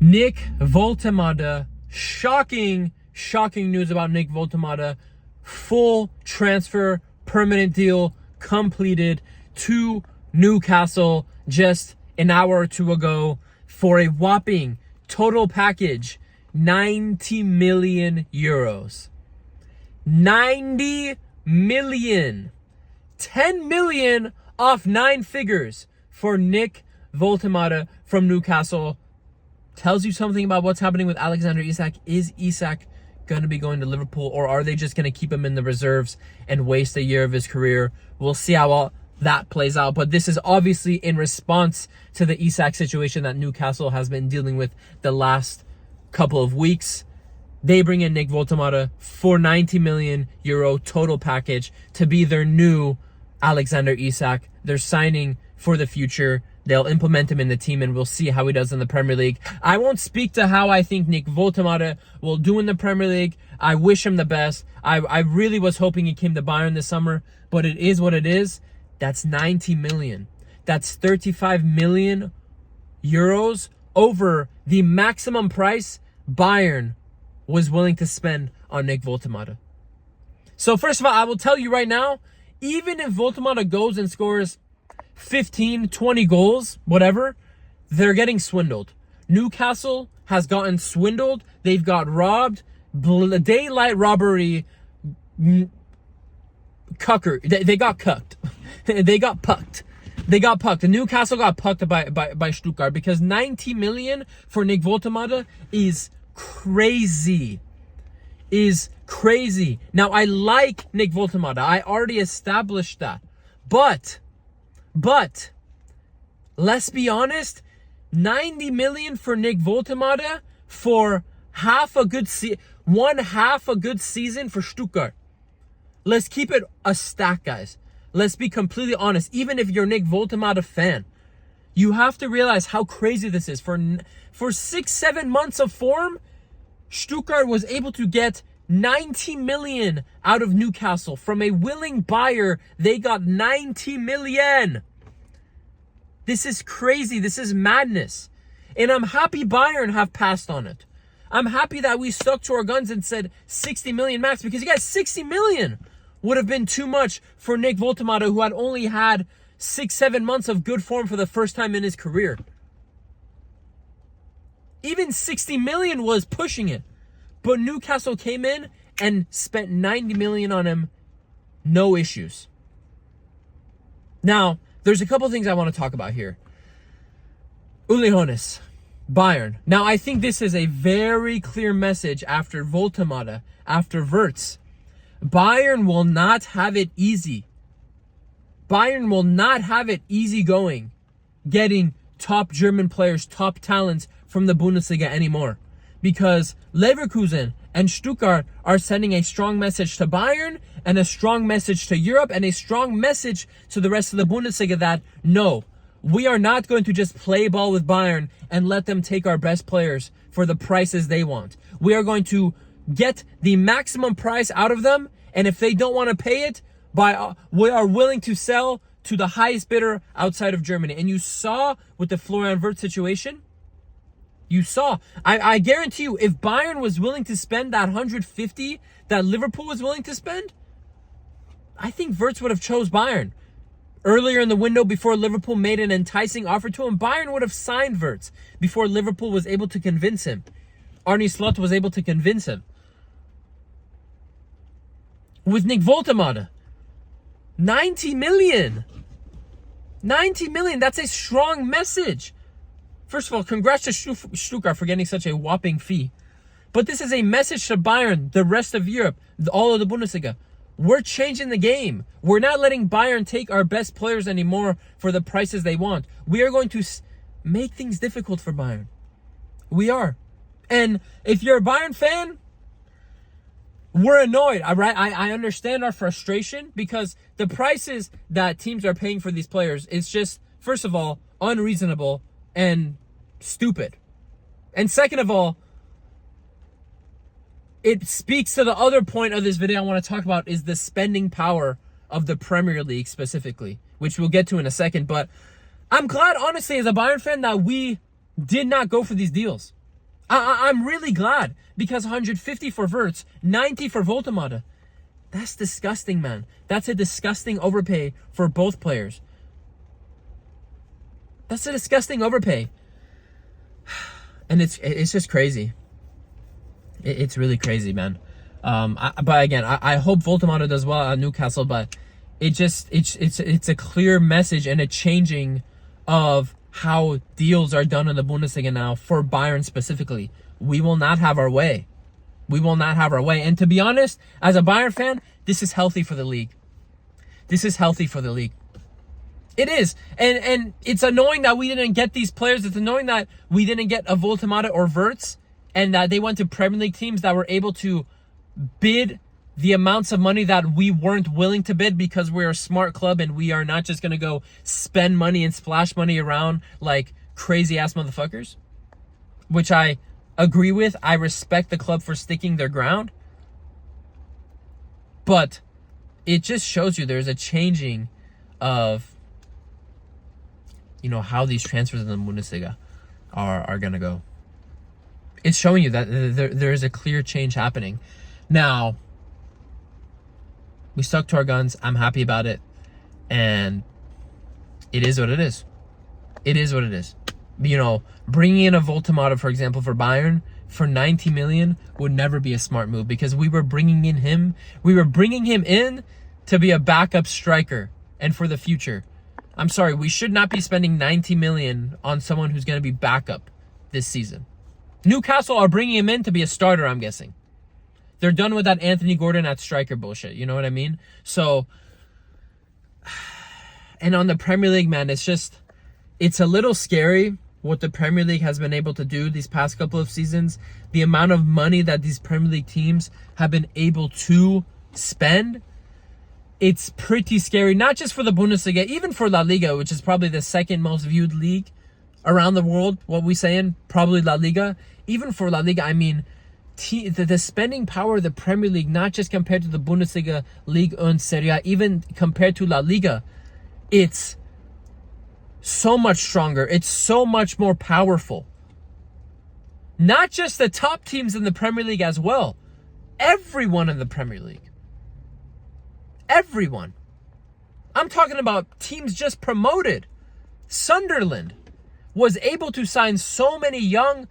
Nick Woltemade, shocking news about Nick Woltemade. Full transfer, permanent deal completed to Newcastle just an hour or two ago for a whopping total package 90 million euros. 90 million. 10 million off 9 figures for Nick Woltemade from Newcastle. Tells you something about what's happening with Alexander Isak. Is Isak going to be going to Liverpool, or are they just going to keep him in the reserves and waste a year of his career? We'll see how all that plays out. But this is obviously in response to the Isak situation that Newcastle has been dealing with the last couple of weeks. They bring in Nick Woltemade for 90 million euro total package to be their new Alexander Isak. They're signing for the future. They'll implement him in the team, and we'll see how he does in the Premier League. I won't speak to how I think Nick Woltemade will do in the Premier League. I wish him the best. I really was hoping he came to Bayern this summer, but it is what it is. That's 90 million. That's 35 million euros over the maximum price Bayern was willing to spend on Nick Woltemade. So first of all, I will tell you right now, even if Woltemade goes and scores 15, 20 goals, whatever, they're getting swindled. Newcastle has gotten swindled. They've got robbed. Daylight robbery. Cucker. They got cucked. They got pucked. They got pucked. And Newcastle got pucked by Stuttgart, because 90 million for Nick Woltemade is crazy. Is crazy. Now, I like Nick Woltemade. I already established that. But let's be honest, 90 million for Nick Woltemade for one half a good season for Stuttgart. Let's keep it a stack, guys. Let's be completely honest. Even if you're a Nick Woltemade fan, you have to realize how crazy this is. For 6-7 months of form, Stuttgart was able to get 90 million out of Newcastle. From a willing buyer, they got 90 million. This is crazy. This is madness. And I'm happy Bayern have passed on it. I'm happy that we stuck to our guns and said 60 million max, because you guys, 60 million would have been too much for Nick Woltemade, who had only had 6-7 months of good form for the first time in his career. Even 60 million was pushing it. But Newcastle came in and spent 90 million on him. No issues. Now, there's a couple things I want to talk about here. Uli Hoeneß, Bayern. Now, I think this is a very clear message after Woltemade, after Wirtz. Bayern will not have it easy. Bayern will not have it easy going, getting top German players, top talents from the Bundesliga anymore. Because Leverkusen and Stuttgart are sending a strong message to Bayern, and a strong message to Europe, and a strong message to the rest of the Bundesliga that, no, we are not going to just play ball with Bayern and let them take our best players for the prices they want. We are going to get the maximum price out of them, and if they don't want to pay it, we are willing to sell to the highest bidder outside of Germany. And you saw with the Florian Wirtz situation, you saw. I guarantee you, if Bayern was willing to spend that 150 that Liverpool was willing to spend, I think Wirtz would have chose Bayern. Earlier in the window, before Liverpool made an enticing offer to him, Bayern would have signed Wirtz before Liverpool was able to convince him. Arne Slot was able to convince him. With Nick Woltemade, 90 million. 90 million, that's a strong message. First of all, congrats to Stuttgart for getting such a whopping fee. But this is a message to Bayern, the rest of Europe, all of the Bundesliga. We're changing the game. We're not letting Bayern take our best players anymore for the prices they want. We are going to make things difficult for Bayern. We are. And if you're a Bayern fan, we're annoyed, all right? I understand our frustration, because the prices that teams are paying for these players is just, first of all, unreasonable and stupid. And second of all, it speaks to the other point of this video I want to talk about, is the spending power of the Premier League specifically, which we'll get to in a second. But I'm glad, honestly, as a Bayern fan, that we did not go for these deals. I'm really glad, because 150 for Wirtz, 90 for Woltemade. That's disgusting, man. That's a disgusting overpay for both players. That's a disgusting overpay. And it's just crazy. It's really crazy, man. But again, I hope Woltemade does well at Newcastle, but it's a clear message and a changing of how deals are done in the Bundesliga now for Bayern specifically. We will not have our way. We will not have our way. And to be honest, as a Bayern fan, this is healthy for the league. This is healthy for the league. It is. And it's annoying that we didn't get these players. It's annoying that we didn't get a Woltemade or Wirtz, and that they went to Premier League teams that were able to bid the amounts of money that we weren't willing to bid, because we're a smart club and we are not just going to go spend money and splash money around like crazy ass motherfuckers, which I agree with. I respect the club for sticking their ground, but it just shows you there's a changing of, you know, how these transfers in the Bundesliga are going to go. It's showing you that there is a clear change happening. Now, we stuck to our guns. I'm happy about it. And it is what it is. It is what it is. You know, bringing in a Woltemade, for example, for Bayern for 90 million would never be a smart move, because we were bringing him in to be a backup striker and for the future. I'm sorry, we should not be spending 90 million on someone who's going to be backup this season. Newcastle are bringing him in to be a starter, I'm guessing. They're done with that Anthony Gordon at striker bullshit. You know what I mean? So, and on the Premier League, man, it's a little scary what the Premier League has been able to do these past couple of seasons. The amount of money that these Premier League teams have been able to spend. It's pretty scary, not just for the Bundesliga, even for La Liga, which is probably the second most viewed league around the world. What we saying? Probably La Liga. Even for La Liga, I mean, the spending power of the Premier League, not just compared to the Bundesliga, Ligue 1, Serie A, even compared to La Liga, it's so much stronger. It's so much more powerful. Not just the top teams in the Premier League as well. Everyone in the Premier League. Everyone. I'm talking about teams just promoted. Sunderland was able to sign so many young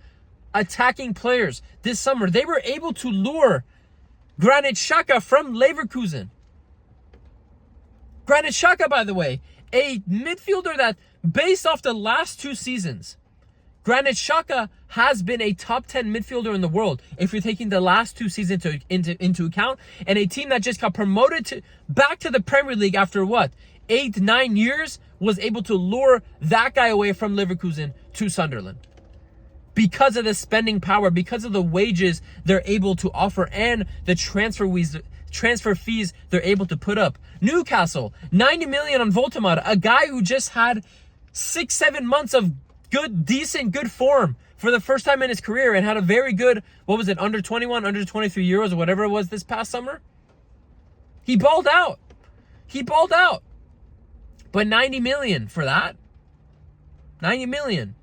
attacking players this summer. They were able to lure Granit Xhaka from Leverkusen. Granit Xhaka, by the way, a midfielder that, based off the last two seasons, Granit Xhaka has been a top 10 midfielder in the world, if you're taking the last two seasons into account, and a team that just got promoted back to the Premier League after what, 8-9 years, was able to lure that guy away from Leverkusen to Sunderland. Because of the spending power, because of the wages they're able to offer, and the transfer fees they're able to put up. Newcastle, 90 million on Woltemade, a guy who just had 6-7 months of decent form for the first time in his career, and had a very good, what was it, under 21, under 23 Euros, or whatever it was this past summer. He balled out. But 90 million for that? 90 million.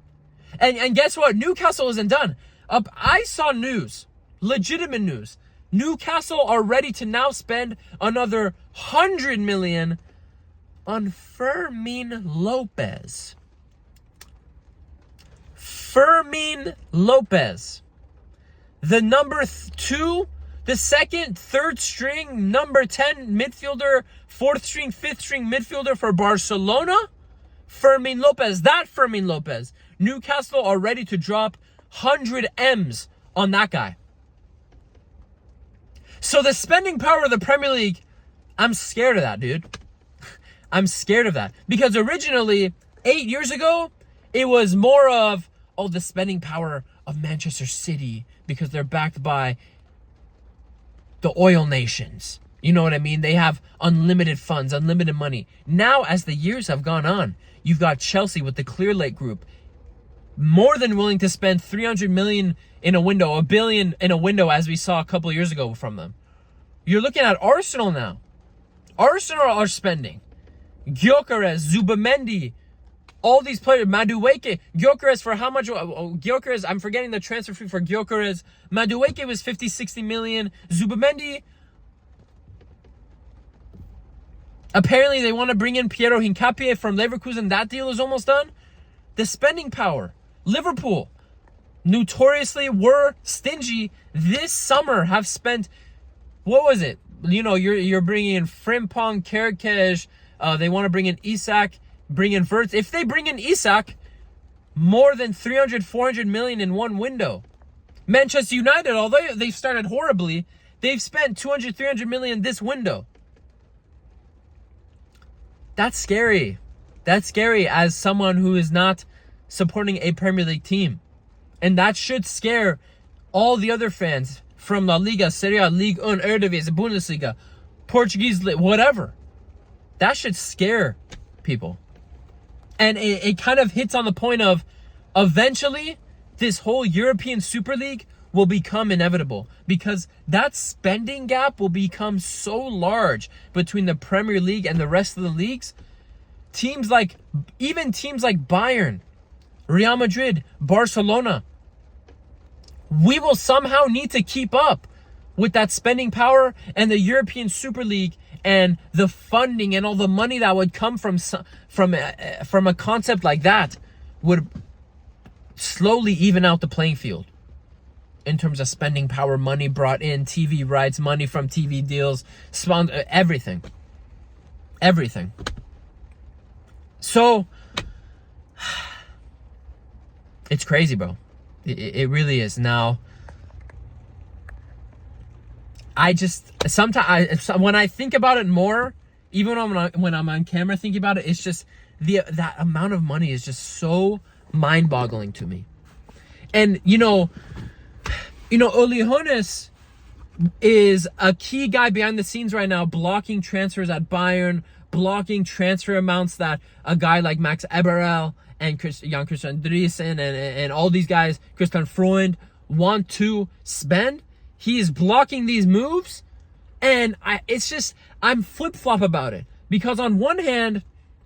And guess what? Newcastle isn't done. I saw news, legitimate news. Newcastle are ready to now spend another 100 million on Fermin Lopes. Fermin Lopes. The number 2, the second, third string, number 10 midfielder, 4th string, 5th string midfielder for Barcelona. Fermin Lopes. That Fermin Lopes. Newcastle are ready to drop 100 M's on that guy. So the spending power of the Premier League, I'm scared of that, dude. I'm scared of that. Because originally, 8 years ago, it was more of, the spending power of Manchester City, because they're backed by the oil nations. You know what I mean? They have unlimited funds, unlimited money. Now, as the years have gone on, you've got Chelsea with the Clearlake Group, more than willing to spend 300 million in a window, 1 billion in a window, as we saw a couple of years ago from them. You're looking at Arsenal now. Arsenal are spending. Gyökeres, Zubamendi, All these players, Madueke, Gyökeres for how much? Gyökeres, I'm forgetting the transfer fee for Gyökeres. Madueke was 50, 60 million. Zubimendi, apparently they want to bring in Piero Hincapié from Leverkusen. That deal is almost done. The spending power. Liverpool, notoriously were stingy this summer, have spent, what was it? You know, you're bringing in Frimpong, Kerekej. They want to bring in Isak, bring in Wirtz. If they bring in Isak, more than 300, 400 million in one window. Manchester United, although they've started horribly, they've spent 200, 300 million this window. That's scary. That's scary as someone who is not supporting a Premier League team. And that should scare all the other fans from La Liga, Serie A, Ligue 1, Eredivisie, Bundesliga, Portuguese League, whatever. That should scare people. And it kind of hits on the point of eventually this whole European Super League will become inevitable because that spending gap will become so large between the Premier League and the rest of the leagues. Even teams like Bayern, Real Madrid, Barcelona, we will somehow need to keep up with that spending power, and the European Super League and the funding and all the money that would come from a concept like that would slowly even out the playing field in terms of spending power, money brought in, TV rights, money from TV deals, everything. So it's crazy, bro. It really is. Now, when I think about it more, even when I'm on camera thinking about it, it's just that amount of money is just so mind-boggling to me. And Uli Hoeneß is a key guy behind the scenes right now, blocking transfers at Bayern, blocking transfer amounts that a guy like Max Eberl and Jan Christian Andriessen and all these guys, Christian Freund, want to spend. He is blocking these moves, and I'm flip-flop about it. Because on one hand,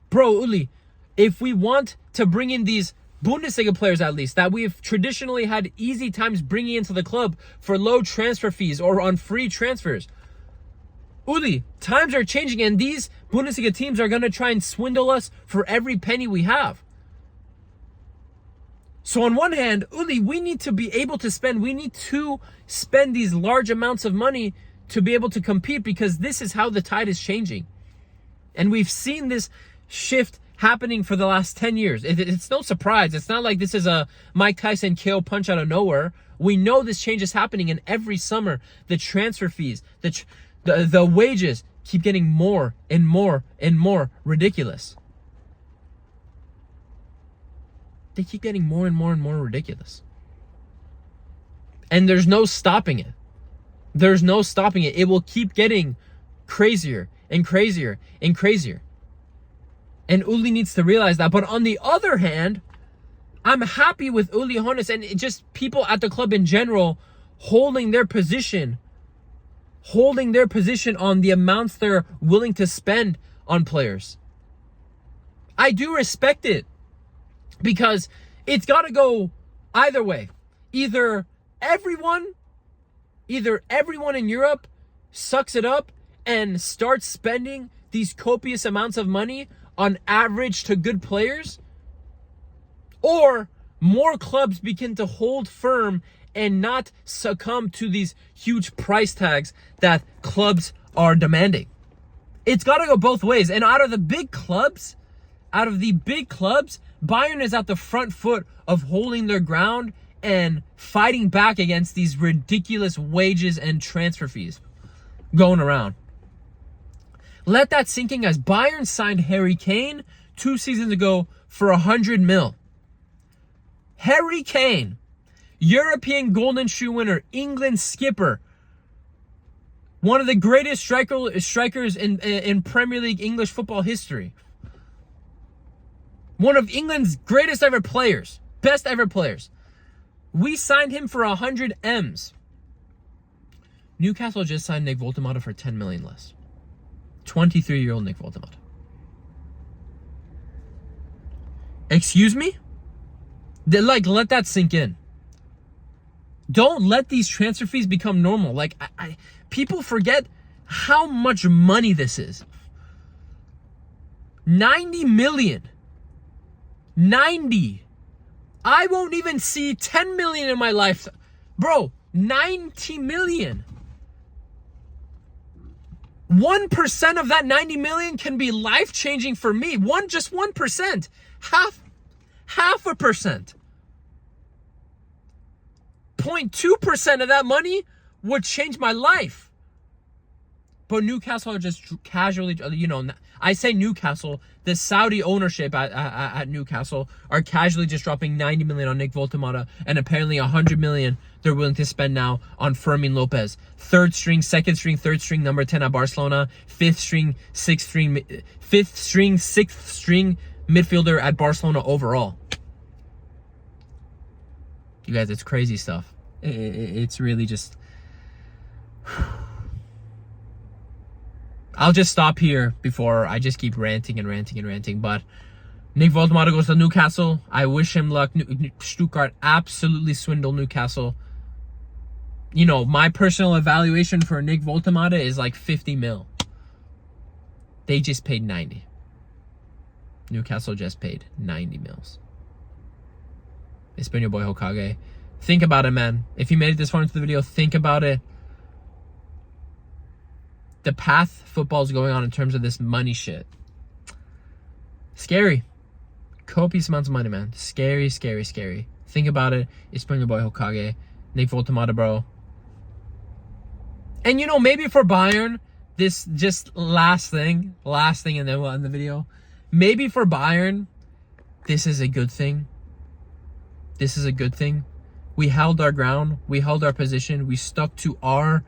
bro, Uli, if we want to bring in these Bundesliga players at least, that we've traditionally had easy times bringing into the club for low transfer fees or on free transfers, Uli, times are changing, and these Bundesliga teams are going to try and swindle us for every penny we have. So on one hand, Uli, we need to be able to spend. We need to spend these large amounts of money to be able to compete, because this is how the tide is changing. And we've seen this shift happening for the last 10 years. It's no surprise. It's not like this is a Mike Tyson KO punch out of nowhere. We know this change is happening, and every summer, the transfer fees, the wages keep getting more and more and more ridiculous. They keep getting more and more and more ridiculous. And there's no stopping it. There's no stopping it. It will keep getting crazier and crazier and crazier. And Uli needs to realize that. But on the other hand, I'm happy with Uli Hoeneß and just people at the club in general holding their position on the amounts they're willing to spend on players. I do respect it. Because it's got to go either way. Either everyone in Europe sucks it up and starts spending these copious amounts of money on average to good players, or more clubs begin to hold firm and not succumb to these huge price tags that clubs are demanding. It's got to go both ways. And out of the big clubs, Bayern is at the front foot of holding their ground and fighting back against these ridiculous wages and transfer fees going around. Let that sink in, guys. Bayern signed Harry Kane 2 seasons ago for 100 mil. Harry Kane, European Golden Shoe winner, England skipper, one of the greatest strikers in Premier League English football history. One of England's greatest ever players, best ever players. We signed him for 100 M's. Newcastle just signed Nick Woltemade for 10 million less. 23-year-old Nick Woltemade. Excuse me? Like, let that sink in. Don't let these transfer fees become normal. Like, people forget how much money this is. 90 million. 90. I won't even see 10 million in my life. Bro, 90 million. 1% of that 90 million can be life-changing for me. Just 1%. Half a percent. 0.2% of that money would change my life. But Newcastle are just casually, you know, I say Newcastle, the Saudi ownership at Newcastle are casually just dropping 90 million on Nick Woltemade, and apparently 100 million they're willing to spend now on Fermin Lopes. Second string, third string, number 10 at Barcelona, fifth string, sixth string midfielder at Barcelona overall. You guys, it's crazy stuff. It's really just... I'll just stop here before I just keep ranting. But Nick Woltemade goes to Newcastle. I wish him luck. Stuttgart absolutely swindled Newcastle. You know, my personal evaluation for Nick Woltemade is like 50 mil. They just paid 90. Newcastle just paid 90 mils. It's been your boy Hokage. Think about it, man. If you made it this far into the video, think about it. The path football's going on in terms of this money shit. Scary. Copious amounts of money, man. Scary. Think about it. It's been your boy Hokage. Nick Woltemade, bro. And you know, maybe for Bayern, this just last thing, and then we'll end the video. Maybe for Bayern, this is a good thing. This is a good thing. We held our ground. We held our position. We stuck to our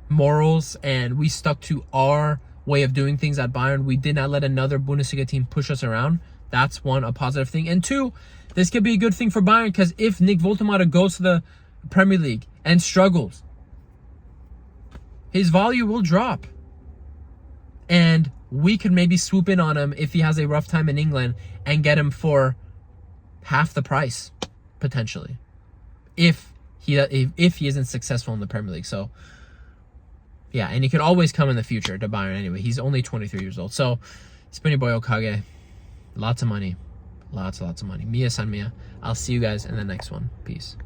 morals, and we stuck to our way of doing things at Bayern. We did not let another Bundesliga team push us around. That's one, a positive thing. And two, this could be a good thing for Bayern, because if Nick Woltemade goes to the Premier League and struggles, his value will drop. And we could maybe swoop in on him if he has a rough time in England and get him for half the price, potentially, if he isn't successful in the Premier League. So yeah, and he could always come in the future to Bayern anyway. He's only 23 years old. So it's been your boy Hokage. Lots of money. Lots of money. Mia san mia. I'll see you guys in the next one. Peace.